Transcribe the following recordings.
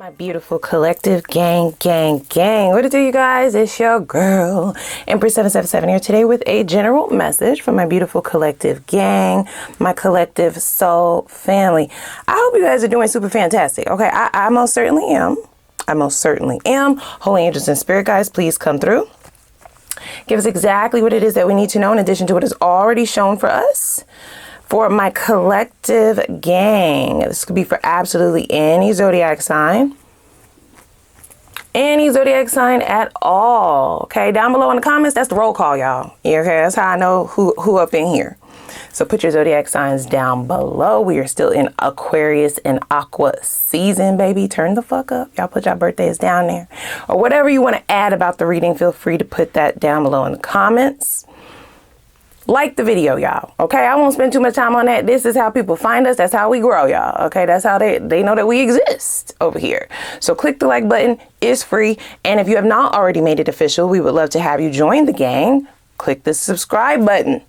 My beautiful collective gang. What to do, you guys? It's your girl, Empress 777 here today with a general message from my beautiful collective gang, my collective soul family. I hope you guys are doing super fantastic. Okay, I most certainly am. Holy angels and spirit guides, please come through. Give us exactly what it is that we need to know in addition to what is already shown for us. For my collective gang, this could be for absolutely any zodiac sign. Any zodiac sign at all. Okay, down below in the comments, that's the roll call, y'all. Yeah, okay, that's how I know who up in here. So put your zodiac signs down below. We are still in Aquarius and Aqua season, baby. Turn the fuck up. Y'all put your birthdays down there. Or whatever you want to add about the reading, feel free to put that down below in the comments. Like the video, y'all. Okay, I won't spend too much time on that. This is how people find us. That's how we grow, y'all. Okay, that's how they know that we exist over here. So click the like button. It's free. And if you have not already made it official, we would love to have you join the gang. Click the subscribe button.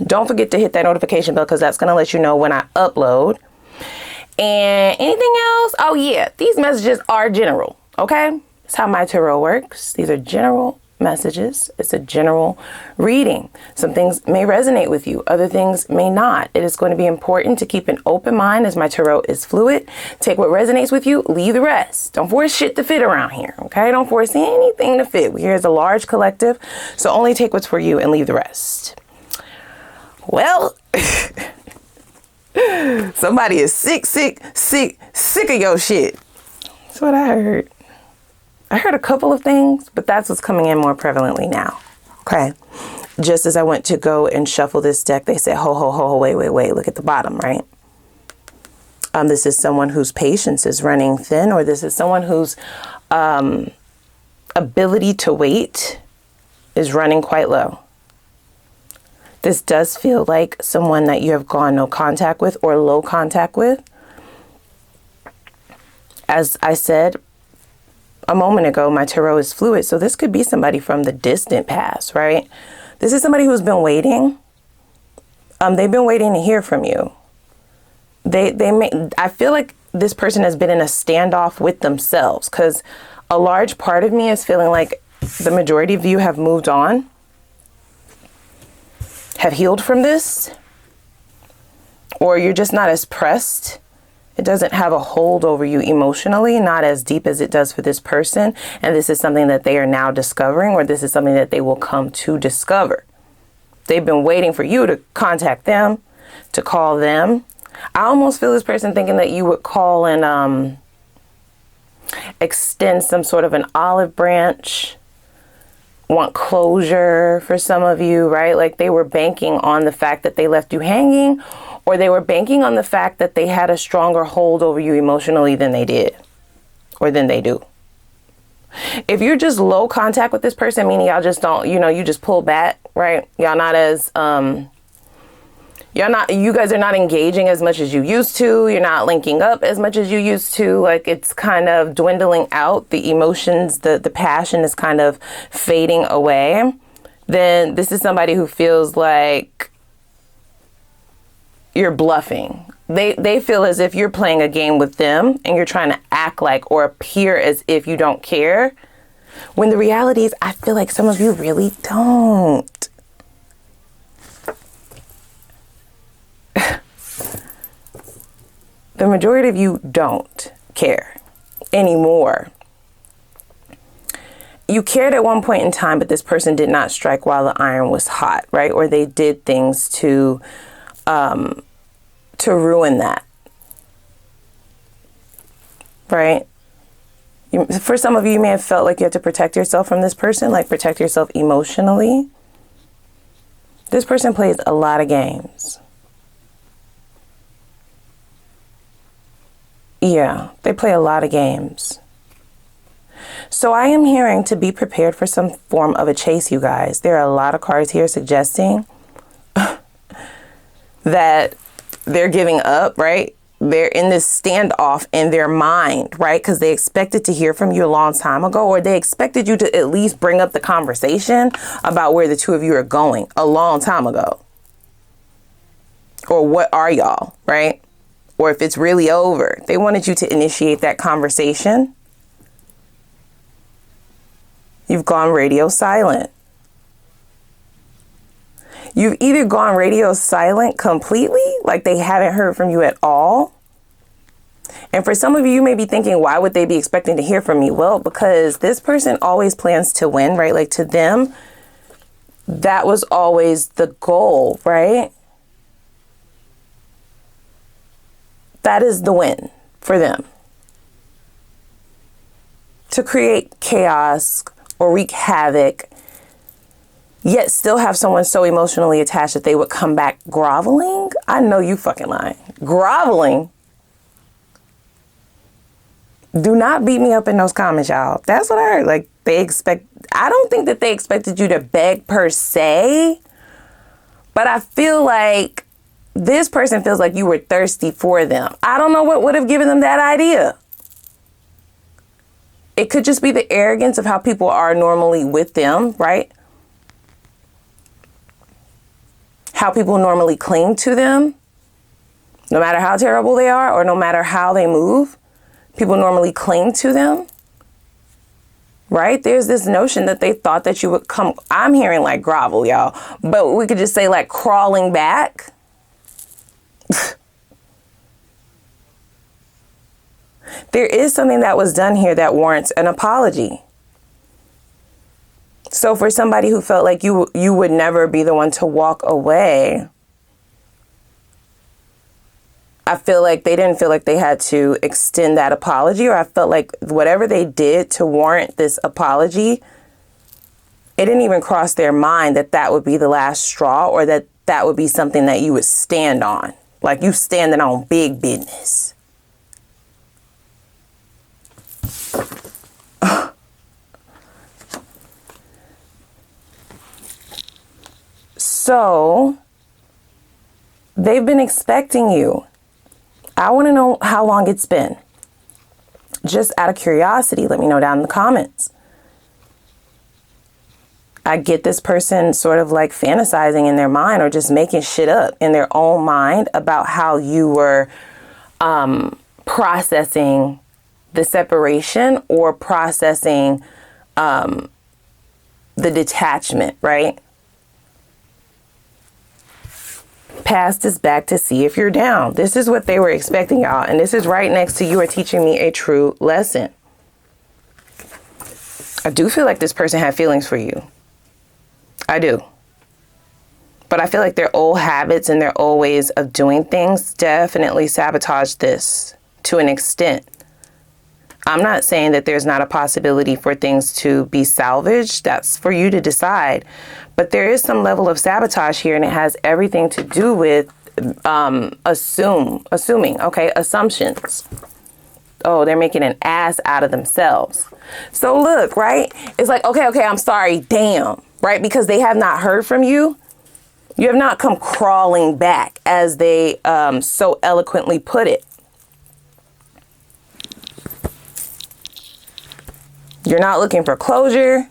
Don't forget to hit that notification bell because that's going to let you know when I upload. And anything else? Oh, yeah. These messages are general. Okay, that's how my tarot works. These are general messages. It's a general reading. Some things may resonate with you, other things may not. It is going to be important to keep an open mind as my tarot is fluid. Take what resonates with you, leave the rest. Don't force shit to fit around here, okay? Don't force anything to fit. We're here as a large collective, so only take what's for you and leave the rest. Well, somebody is sick of your shit. That's what I heard. I heard a couple of things, but that's what's coming in more prevalently now. Okay. Just as I went to go and shuffle this deck, they said, wait, look at the bottom, right? This is someone whose patience is running thin, or this is someone whose ability to wait is running quite low. This does feel like someone that you have gone no contact with or low contact with. As I said a moment ago, my tarot is fluid, so this could be somebody from the distant past, right? This is somebody who's been waiting. They've been waiting to hear from you. I feel like this person has been in a standoff with themselves, because a large part of me is feeling like the majority of you have moved on, have healed from this, or you're just not as pressed. It doesn't have a hold over you emotionally, not as deep as it does for this person. And this is something that they are now discovering, or this is something that they will come to discover. They've been waiting for you to contact them, to call them. I almost feel this person thinking that you would call and extend some sort of an olive branch, want closure for some of you, right? Like they were banking on the fact that they left you hanging, or they were banking on the fact that they had a stronger hold over you emotionally than they did, or than they do. If you're just low contact with this person, meaning y'all just don't, you just pull back, right? Y'all not as, you guys are not engaging as much as you used to. You're not linking up as much as you used to. Like it's kind of dwindling out. The emotions, the passion is kind of fading away. Then this is somebody who feels like you're bluffing. They feel as if you're playing a game with them and you're trying to act like or appear as if you don't care. When the reality is, I feel like some of you really don't. The majority of you don't care anymore. You cared at one point in time, but this person did not strike while the iron was hot, right? Or they did things to ruin that, right? For some of you, you may have felt like you have to protect yourself from this person, like protect yourself emotionally. This person plays a lot of games. Yeah, they play a lot of games. So I am hearing to be prepared for some form of a chase, you guys. There are a lot of cards here suggesting that they're giving up, right? They're in this standoff in their mind, right? Because they expected to hear from you a long time ago, or they expected you to at least bring up the conversation about where the two of you are going a long time ago. Or what are y'all, right? or if it's really over. They wanted you to initiate that conversation. You've gone radio silent. You've either gone radio silent completely, like they haven't heard from you at all. And for some of you, you may be thinking, why would they be expecting to hear from me? Well, because this person always plans to win, right? Like to them, that was always the goal, right? That is the win for them. To create chaos or wreak havoc, yet still have someone so emotionally attached that they would come back groveling. I know you fucking lying. Groveling. Do not beat me up in those comments, y'all. That's what I heard. Like I don't think that they expected you to beg per se, but I feel like this person feels like you were thirsty for them. I don't know what would have given them that idea. It could just be the arrogance of how people are normally with them, right? How people normally cling to them, no matter how terrible they are or no matter how they move. People normally cling to them, right? There's this notion that they thought that you would come. I'm hearing like grovel, y'all, but we could just say like crawling back. There is something that was done here that warrants an apology. So for somebody who felt like you would never be the one to walk away, I feel like they didn't feel like they had to extend that apology, or I felt like whatever they did to warrant this apology, it didn't even cross their mind that that would be the last straw, or that that would be something that you would stand on. Like you standing on big business. So they've been expecting you. I want to know how long it's been. Just out of curiosity, let me know down in the comments. I get this person sort of like fantasizing in their mind or just making shit up in their own mind about how you were processing the separation or processing the detachment, right? Past is back to see if you're down. This is what they were expecting, y'all. And this is right next to you are teaching me a true lesson. I do feel like this person had feelings for you. I do. But I feel like their old habits and their old ways of doing things definitely sabotage this to an extent. I'm not saying that there's not a possibility for things to be salvaged. That's for you to decide. But there is some level of sabotage here, and it has everything to do with assuming, okay, assumptions. Oh, they're making an ass out of themselves. So look, right? It's like, okay, I'm sorry, damn, right? Because they have not heard from you. You have not come crawling back, as they so eloquently put it. You're not looking for closure.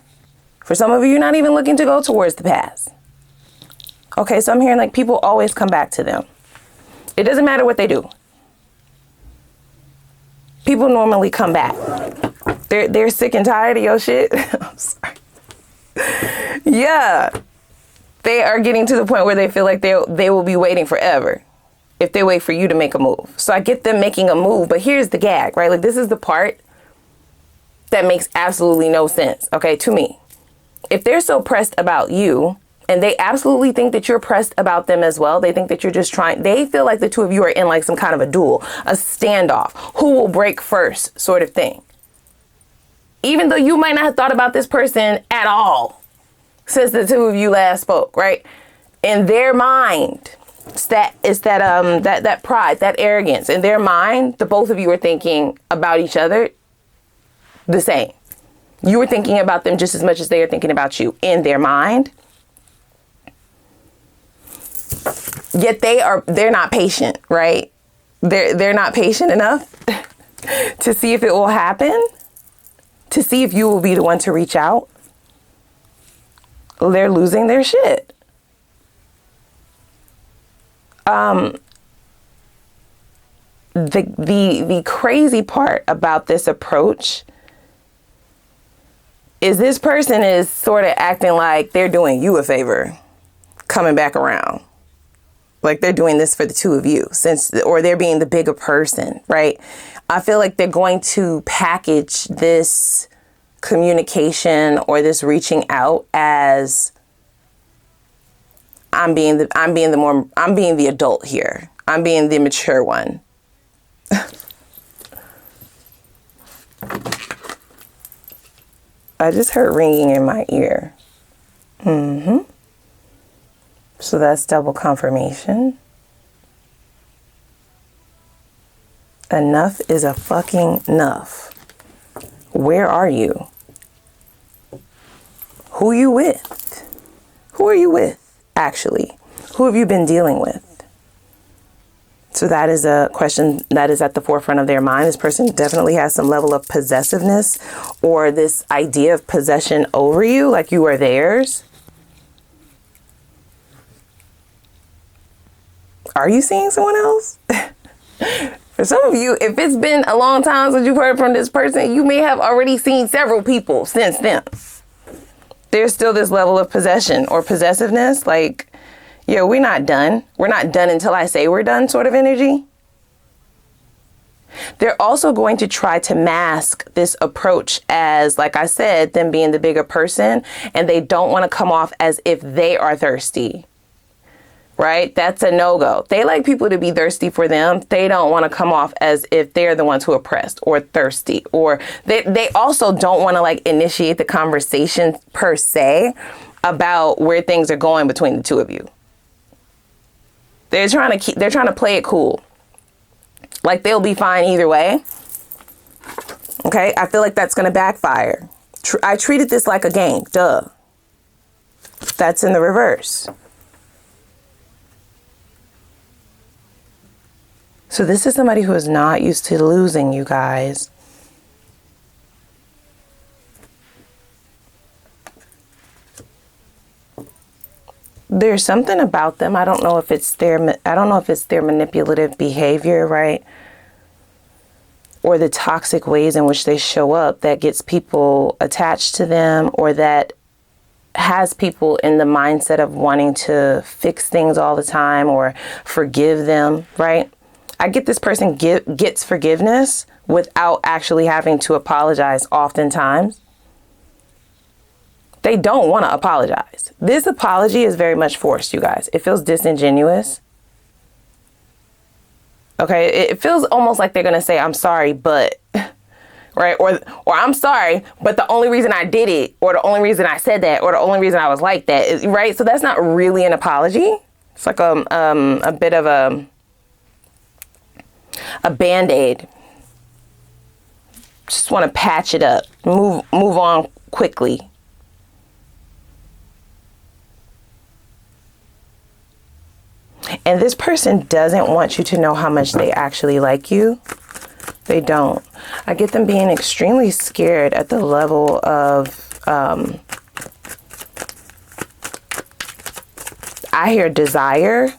For some of you, you're not even looking to go towards the past. Okay, so I'm hearing like people always come back to them. It doesn't matter what they do. People normally come back. They're sick and tired of your shit. I'm sorry. Yeah. They are getting to the point where they feel like they will be waiting forever if they wait for you to make a move. So I get them making a move, but here's the gag, right? Like this is the part that makes absolutely no sense, okay, to me. If they're so pressed about you, and they absolutely think that you're pressed about them as well, they think that you're just trying, they feel like the two of you are in like some kind of a duel, a standoff, who will break first sort of thing. Even though you might not have thought about this person at all since the two of you last spoke, right? In their mind, that pride, that arrogance. In their mind, the both of you are thinking about each other the same. You were thinking about them just as much as they are thinking about you in their mind. Yet they're not patient, right? They're not patient enough to see if it will happen, to see if you will be the one to reach out. They're losing their shit. the crazy part about this approach is this person is sort of acting like they're doing you a favor, coming back around. Like they're doing this for the two of you, or they're being the bigger person, right? I feel like they're going to package this communication or this reaching out as I'm being the adult here. I'm being the mature one. I just heard ringing in my ear. So that's double confirmation. Enough is a fucking enough. Where are you? Who you with? Who are you with, actually? Who have you been dealing with? So that is a question that is at the forefront of their mind. This person definitely has some level of possessiveness or this idea of possession over you, like you are theirs. Are you seeing someone else? For some of you, if it's been a long time since you've heard from this person, you may have already seen several people since then. There's still this level of possession or possessiveness, like, yeah, we're not done. We're not done until I say we're done sort of energy. They're also going to try to mask this approach as, like I said, them being the bigger person, and they don't want to come off as if they are thirsty. Right? That's a no-go. They like people to be thirsty for them. They don't want to come off as if they're the ones who are oppressed or thirsty, or they also don't want to like initiate the conversation per se about where things are going between the two of you. They're trying to play it cool. Like they'll be fine either way. Okay? I feel like that's going to backfire. I treated this like a game. Duh. That's in the reverse. So this is somebody who is not used to losing, you guys. There's something about them. I don't know if it's their manipulative behavior, right? Or the toxic ways in which they show up that gets people attached to them, or that has people in the mindset of wanting to fix things all the time or forgive them, right? I get this person gets forgiveness without actually having to apologize oftentimes. They don't want to apologize. This apology is very much forced, you guys. It feels disingenuous. Okay, it feels almost like they're going to say, I'm sorry, but, right? Or I'm sorry, but the only reason I did it, or the only reason I said that, or the only reason I was like that is, right? So that's not really an apology. It's like a bit of a Band-Aid. Just want to patch it up, move on quickly. And this person doesn't want you to know how much they actually like you. They don't. I get them being extremely scared at the level of, I hear desire,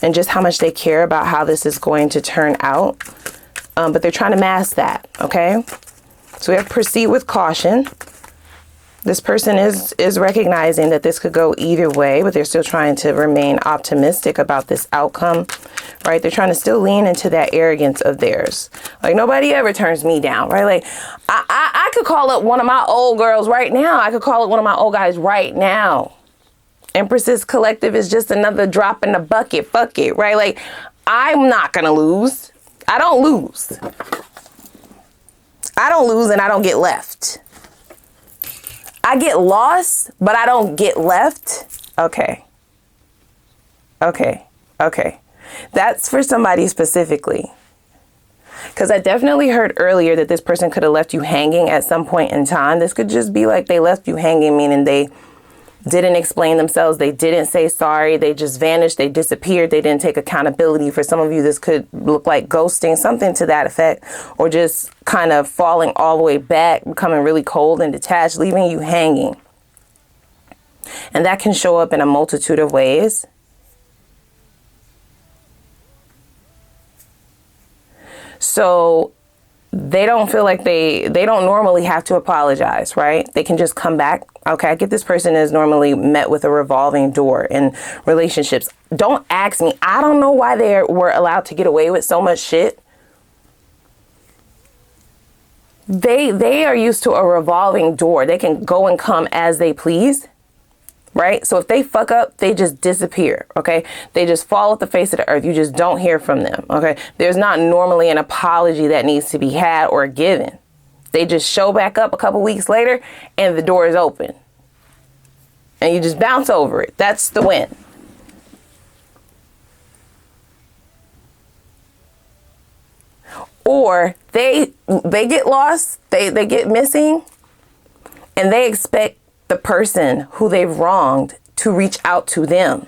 and just how much they care about how this is going to turn out. But they're trying to mask that, okay? So we have proceed with caution. This person is recognizing that this could go either way, but they're still trying to remain optimistic about this outcome, right? They're trying to still lean into that arrogance of theirs. Like, nobody ever turns me down, right? Like, I could call up one of my old girls right now. I could call up one of my old guys right now. Empress's Collective is just another drop in the bucket. Fuck it, right? Like, I'm not gonna lose. I don't lose. I don't lose and I don't get left. I get lost, but I don't get left. Okay. That's for somebody specifically. Because I definitely heard earlier that this person could have left you hanging at some point in time. This could just be like they left you hanging, meaning they didn't explain themselves. They didn't say sorry. They just vanished. They disappeared. They didn't take accountability. For some of you, this could look like ghosting, something to that effect, or just kind of falling all the way back, becoming really cold and detached, leaving you hanging. And that can show up in a multitude of ways. So they don't feel like they don't normally have to apologize, right? They can just come back. Okay, I get this person is normally met with a revolving door in relationships. Don't ask me. I don't know why they were allowed to get away with so much shit. They are used to a revolving door. They can go and come as they please, right? So if they fuck up, they just disappear, okay? They just fall off the face of the earth. You just don't hear from them, okay? There's not normally an apology that needs to be had or given. They just show back up a couple weeks later and the door is open. And you just bounce over it. That's the win. Or they get lost, they get missing, and they expect the person who they've wronged to reach out to them.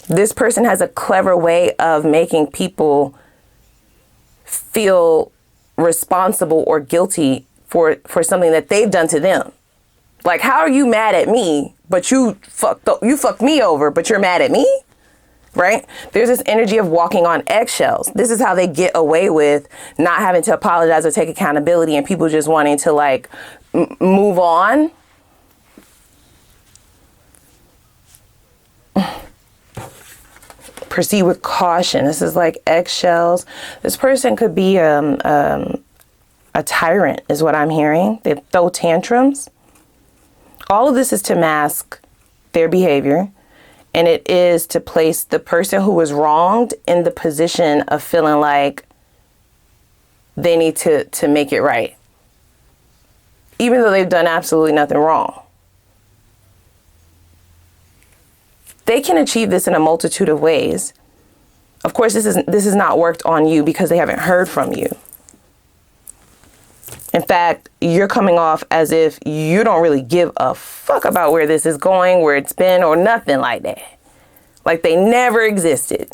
This person has a clever way of making people feel responsible or guilty for something that they've done to them. Like, how are you mad at me, but you fucked me over, but you're mad at me? Right? There's this energy of walking on eggshells. This is how they get away with not having to apologize or take accountability and people just wanting to like move on. Proceed with caution. This is like eggshells. This person could be a tyrant is what I'm hearing. They throw tantrums. All of this is to mask their behavior. And it is to place the person who was wronged in the position of feeling like they need to make it right, even though they've done absolutely nothing wrong. They can achieve this in a multitude of ways. Of course, this is not worked on you because they haven't heard from you. In fact, you're coming off as if you don't really give a fuck about where this is going, where it's been, or nothing like that. Like they never existed.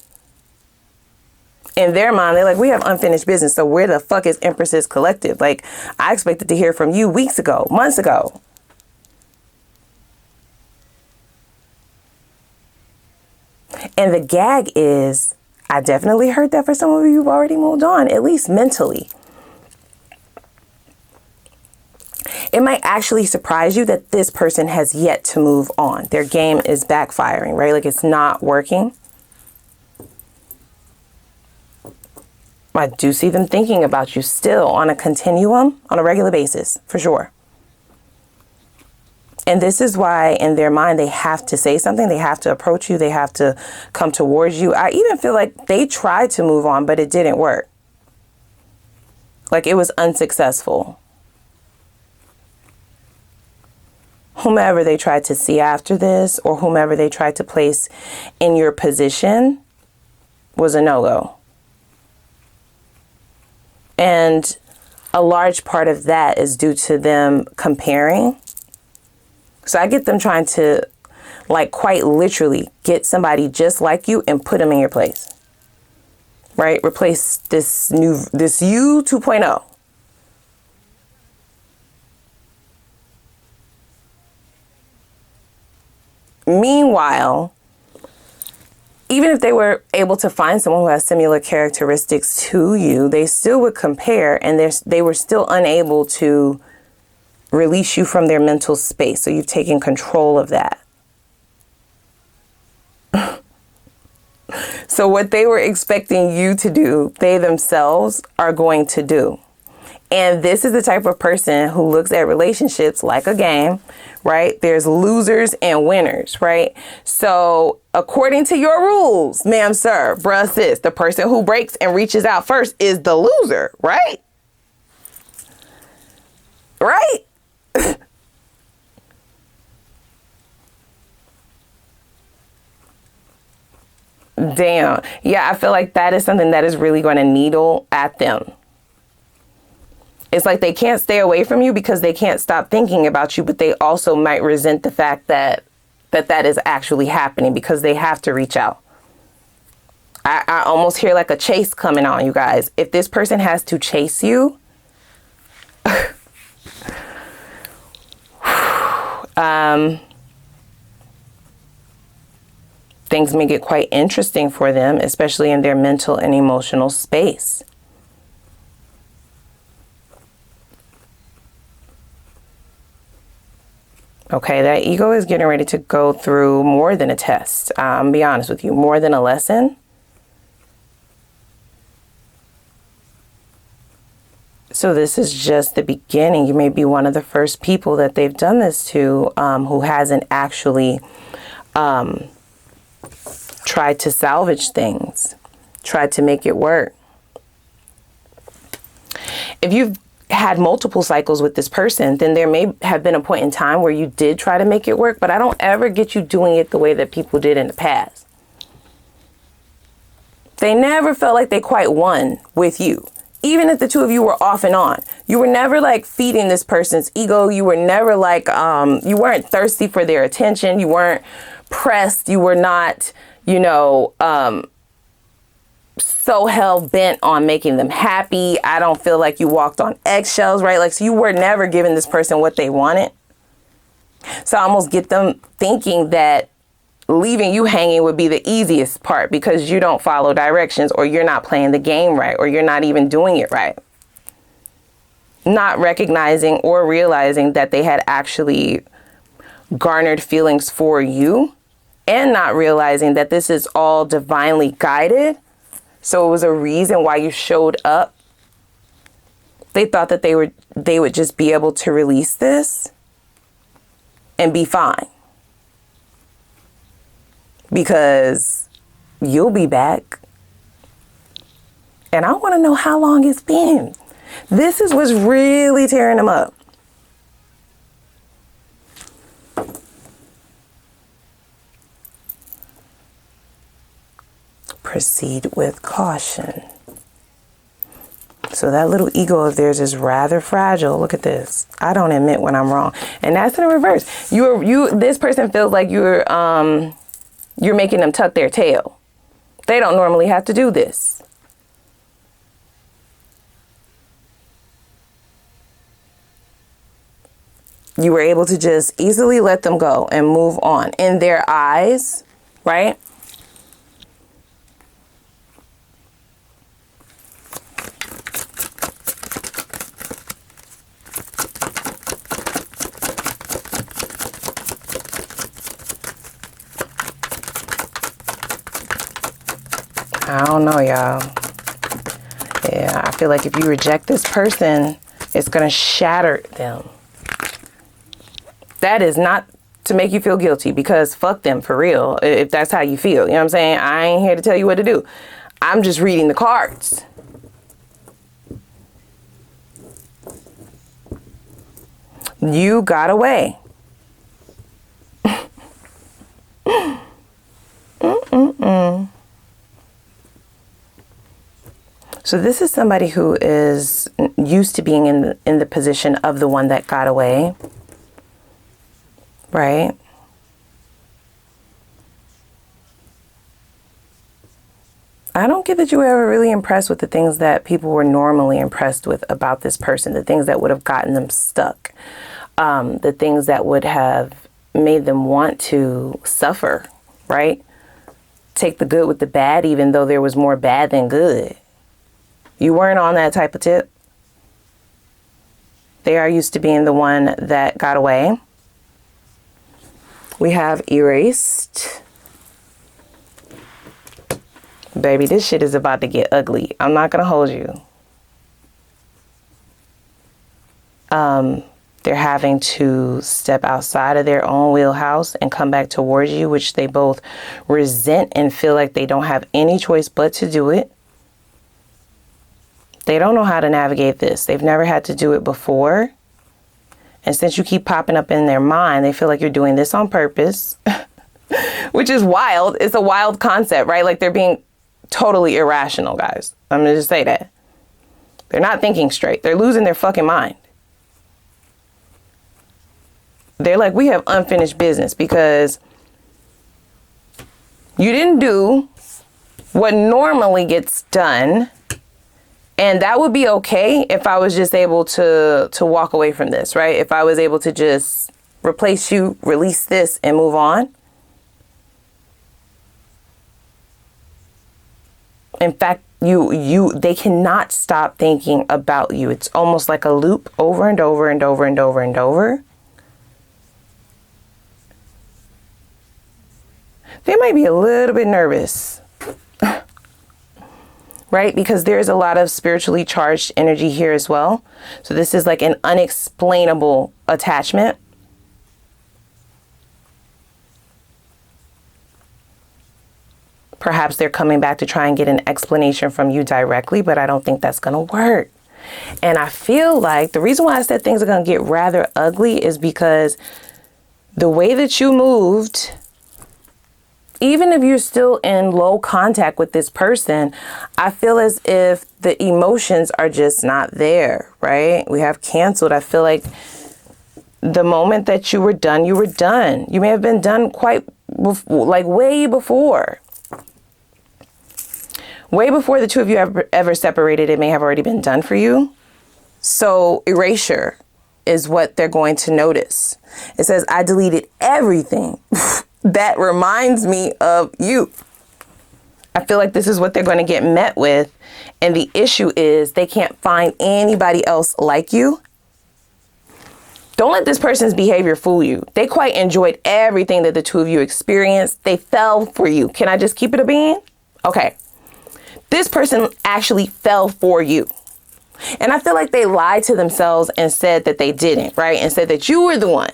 In their mind, they're like, we have unfinished business. So where the fuck is Empress's Collective? Like, I expected to hear from you weeks ago, months ago. And the gag is, I definitely heard that for some of you who've already moved on, at least mentally. It might actually surprise you that this person has yet to move on. Their game is backfiring, right? Like it's not working. I do see them thinking about you still on a continuum, on a regular basis, for sure. And this is why in their mind, they have to say something. They have to approach you. They have to come towards you. I even feel like they tried to move on, but it didn't work. Like it was unsuccessful. Whomever they tried to see after this or whomever they tried to place in your position was a no-go. And a large part of that is due to them comparing. So I get them trying to like quite literally get somebody just like you and put them in your place. Right? Replace this you 2.0. Meanwhile, even if they were able to find someone who has similar characteristics to you, they still would compare and they were still unable to release you from their mental space. So you've taken control of that. So what they were expecting you to do, they themselves are going to do. And this is the type of person who looks at relationships like a game, right? There's losers and winners, right? So according to your rules, ma'am, sir, bruh, sis, the person who breaks and reaches out first is the loser, right? Right? Damn. Yeah, I feel like that is something that is really going to needle at them. It's like they can't stay away from you because they can't stop thinking about you, but they also might resent the fact that is actually happening because they have to reach out. I almost hear like a chase coming on, you guys. If this person has to chase you, Things may get quite interesting for them, especially in their mental and emotional space. Okay, that ego is getting ready to go through more than a test. I'll be honest with you, more than a lesson. So this is just the beginning. You may be one of the first people that they've done this to, who hasn't actually tried to salvage things, tried to make it work. If you've had multiple cycles with this person, then there may have been a point in time where you did try to make it work, but I don't ever get you doing it the way that people did in the past. They never felt like they quite won with you. Even if the two of you were off and on, you were never like feeding this person's ego. You were never like, you weren't thirsty for their attention. You weren't pressed. You were not, you know, so hell bent on making them happy. I don't feel like you walked on eggshells, right? Like, so you were never giving this person what they wanted. So I almost get them thinking that leaving you hanging would be the easiest part because you don't follow directions, or you're not playing the game right, or you're not even doing it right. Not recognizing or realizing that they had actually garnered feelings for you, and not realizing that this is all divinely guided. So it was a reason why you showed up. They thought that they would just be able to release this and be fine. Because you'll be back. And I want to know how long it's been. This is what's really tearing them up. Proceed with caution. So that little ego of theirs is rather fragile. Look at this. I don't admit when I'm wrong. And that's in reverse. This person feels like you're making them tuck their tail. They don't normally have to do this. You were able to just easily let them go and move on. In their eyes, right? I don't know, y'all. Yeah, I feel like if you reject this person, it's going to shatter them. That is not to make you feel guilty, because fuck them for real, if that's how you feel. You know what I'm saying? I ain't here to tell you what to do. I'm just reading the cards. You got away. So this is somebody who is used to being in the position of the one that got away, right? I don't get that you were ever really impressed with the things that people were normally impressed with about this person, the things that would have gotten them stuck, the things that would have made them want to suffer, right? Take the good with the bad, even though there was more bad than good. You weren't on that type of tip. They are used to being the one that got away. We have erased. Baby, this shit is about to get ugly. I'm not going to hold you. They're having to step outside of their own wheelhouse and come back towards you, which they both resent and feel like they don't have any choice but to do it. They don't know how to navigate this. They've never had to do it before. And since you keep popping up in their mind, they feel like you're doing this on purpose, which is wild. It's a wild concept, right? Like they're being totally irrational, guys. I'm going to just say that. They're not thinking straight. They're losing their fucking mind. They're like, we have unfinished business because you didn't do what normally gets done. And that would be okay if I was just able to walk away from this, right? If I was able to just replace you, release this, and move on. In fact, they cannot stop thinking about you. It's almost like a loop over and over and over and over and over. They might be a little bit nervous, right? Because there's a lot of spiritually charged energy here as well. So this is like an unexplainable attachment. Perhaps they're coming back to try and get an explanation from you directly, but I don't think that's going to work. And I feel like the reason why I said things are going to get rather ugly is because the way that you moved, even if you're still in low contact with this person, I feel as if the emotions are just not there, right? We have canceled. I feel like the moment that you were done, you were done. You may have been done like way before. Way before the two of you ever separated, it may have already been done for you. So erasure is what they're going to notice. It says, I deleted everything that reminds me of you. I feel like this is what they're going to get met with. And the issue is they can't find anybody else like you. Don't let this person's behavior fool you. They quite enjoyed everything that the two of you experienced. They fell for you. Can I just keep it a bean? Okay. This person actually fell for you. And I feel like they lied to themselves and said that they didn't, right? And said that you were the one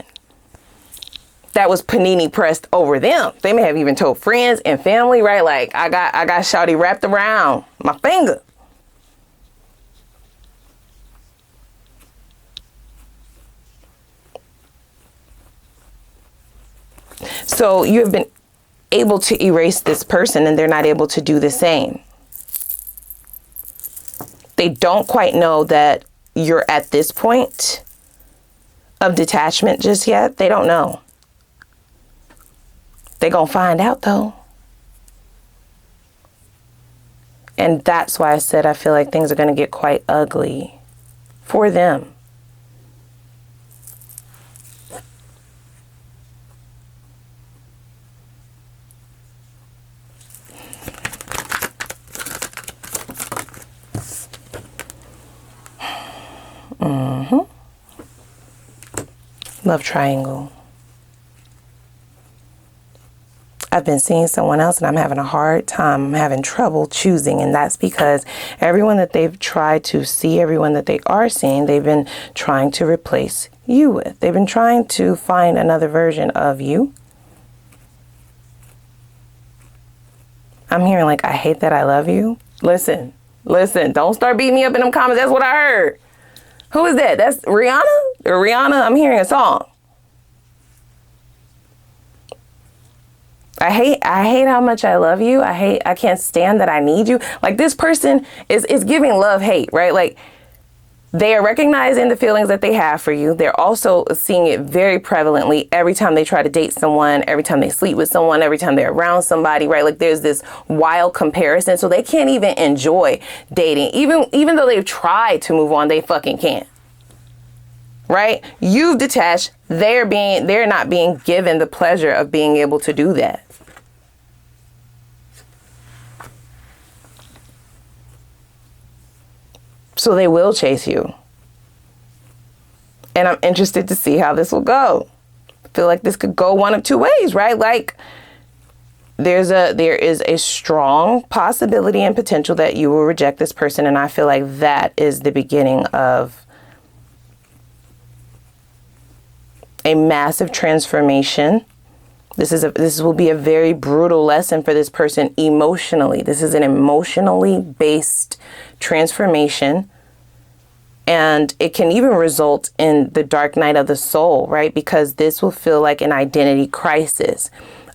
that was panini pressed over them. They may have even told friends and family, right? Like, I got shawty wrapped around my finger. So you have been able to erase this person and they're not able to do the same. They don't quite know that you're at this point of detachment just yet. They don't know. They're going to find out though. And that's why I said I feel like things are going to get quite ugly for them. Love triangle. I've been seeing someone else and I'm having a hard time. I'm having trouble choosing. And that's because everyone that they've tried to see, everyone that they are seeing, they've been trying to replace you with. They've been trying to find another version of you. I'm hearing like, I hate that I love you. Listen, don't start beating me up in them comments. That's what I heard. Who is that? That's Rihanna? Or Rihanna? I'm hearing a song. I hate how much I love you. I can't stand that I need you. Like this person is giving love hate, right? Like they are recognizing the feelings that they have for you. They're also seeing it very prevalently every time they try to date someone, every time they sleep with someone, every time they're around somebody, right? Like there's this wild comparison. So they can't even enjoy dating. Even though they've tried to move on, they fucking can't. Right? You've detached. They're not being given the pleasure of being able to do that. So they will chase you. And I'm interested to see how this will go. I feel like this could go one of two ways, right? Like there is a strong possibility and potential that you will reject this person. And I feel like that is the beginning of a massive transformation. This will be a very brutal lesson for this person emotionally. This is an emotionally based transformation. And it can even result in the dark night of the soul, right? Because this will feel like an identity crisis.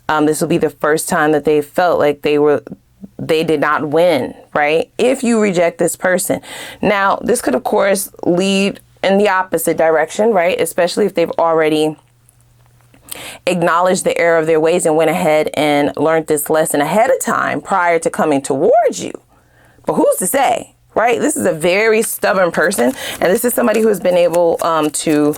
This will be the first time that they felt like they did not win, right? If you reject this person. Now, this could, of course, lead in the opposite direction, right? Especially if they've already acknowledged the error of their ways and went ahead and learned this lesson ahead of time prior to coming towards you. But who's to say, right? This is a very stubborn person. And this is somebody who has been able to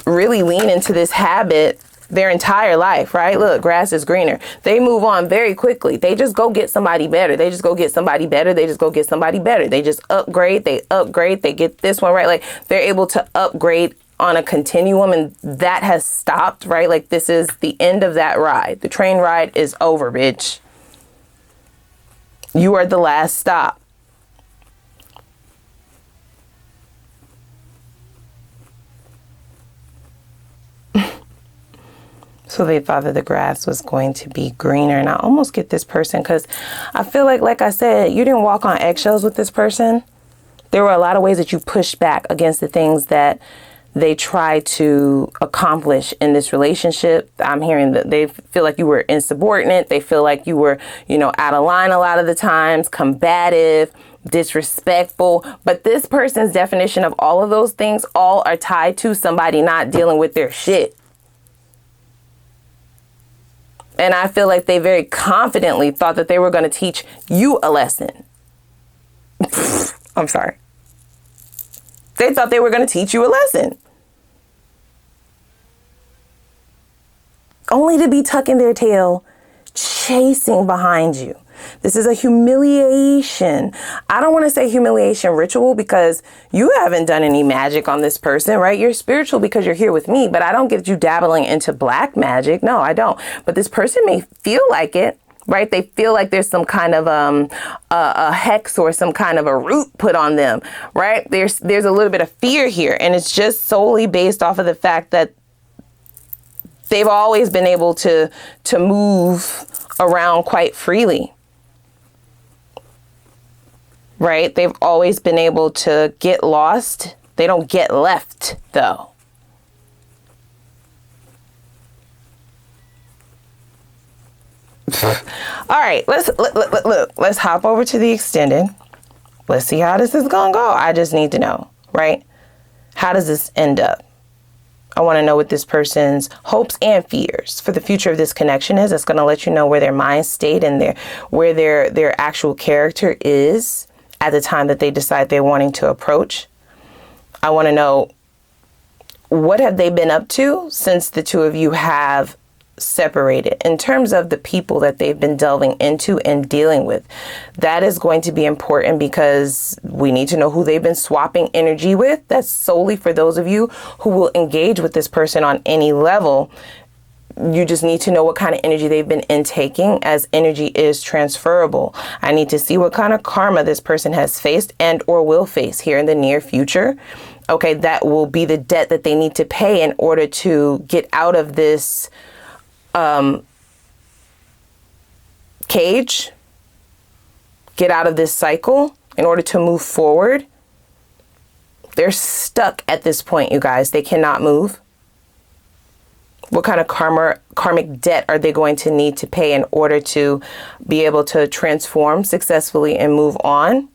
really lean into this habit their entire life, right? Look, grass is greener. They move on very quickly. They just go get somebody better. They just go get somebody better. They just go get somebody better. They just upgrade. They upgrade. They get this one right. Like, they're able to upgrade on a continuum, and that has stopped, right? Like, this is the end of that ride. The train ride is over, bitch. You are the last stop. So they thought that the grass was going to be greener. And I almost get this person because I feel like I said, you didn't walk on eggshells with this person. There were a lot of ways that you pushed back against the things that they try to accomplish in this relationship. I'm hearing that they feel like you were insubordinate. They feel like you were, out of line a lot of the times, combative, disrespectful. But this person's definition of all of those things all are tied to somebody not dealing with their shit. And I feel like they very confidently thought that they were going to teach you a lesson. I'm sorry. They thought they were going to teach you a lesson. Only to be tucking their tail, chasing behind you. This is a humiliation. I don't want to say humiliation ritual because you haven't done any magic on this person, right? You're spiritual because you're here with me, but I don't get you dabbling into black magic. No, I don't. But this person may feel like it, right? They feel like there's some kind of a hex or some kind of a root put on them, right? There's a little bit of fear here, and it's just solely based off of the fact that they've always been able to move around quite freely. Right? They've always been able to get lost. They don't get left, though. All right, let's hop over to the extended. Let's see how this is gonna go. I just need to know, right? How does this end up? I want to know what this person's hopes and fears for the future of this connection is. That's going to let you know where their mind state and where their actual character is at the time that they decide they're wanting to approach. I want to know, what have they been up to since the two of you have separated in terms of the people that they've been delving into and dealing with. That is going to be important because we need to know who they've been swapping energy with. That's solely for those of you who will engage with this person on any level. You just need to know what kind of energy they've been intaking, as energy is transferable. I need to see what kind of karma this person has faced and or will face here in the near future. Okay, that will be the debt that they need to pay in order to get out of this cage, get out of this cycle in order to move forward. They're stuck at this point, you guys. They cannot move. What kind of karmic debt are they going to need to pay in order to be able to transform successfully and move on?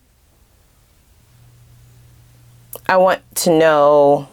I want to know